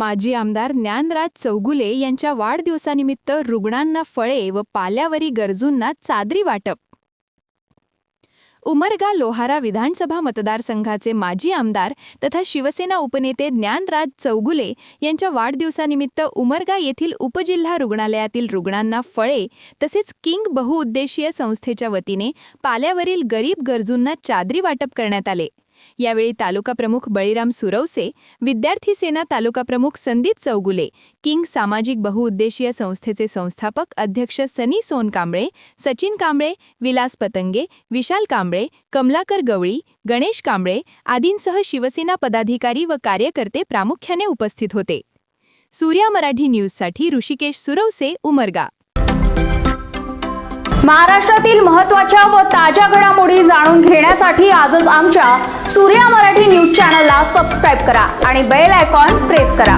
माजी आमदार ज्ञानराज चौगुले यांच्या वाढदिवसानिमित्त रुग्णांना फळे व पाल्यावरी गरजूंना चादरी वाटप. उमरगा लोहारा विधानसभा मतदारसंघाचे माजी आमदार तथा शिवसेना उपनेते ज्ञानराज चौगुले यांच्या वाढदिवसानिमित्त उमरगा येथील उपजिल्हा रुग्णालयातील रुग्णांना फळे तसेच किंग बहुउद्देशीय संस्थेच्या वतीने पाल्यावरील गरीब गरजूंना चादरी वाटप करण्यात आले. यावेळी तालुका प्रमुख बळीराम सुरवसे, विद्यार्थी सेना तालुका प्रमुख संदीप चौगुले, किंग सामाजिक बहुउद्देशीय संस्थेचे संस्थापक अध्यक्ष सनी सोनकांबळे, सचिन कांबळे, विलास पतंगे, विशाल कांबळे, कमलाकर गवळी, गणेश कांबळे आदींसह शिवसेना पदाधिकारी व कार्यकर्ते प्रामुख्याने उपस्थित होते. सूर्या मराठी न्यूजसाठी ऋषिकेश सुरवसे, उमरगा. महाराष्ट्रातील महत्त्वाच्या व ताज्या घडामोडी जाणून घेण्यासाठी आजच आमच्या सूर्या मराठी न्यूज चॅनलला सबस्क्राइब करा आणि बेल आयकॉन प्रेस करा.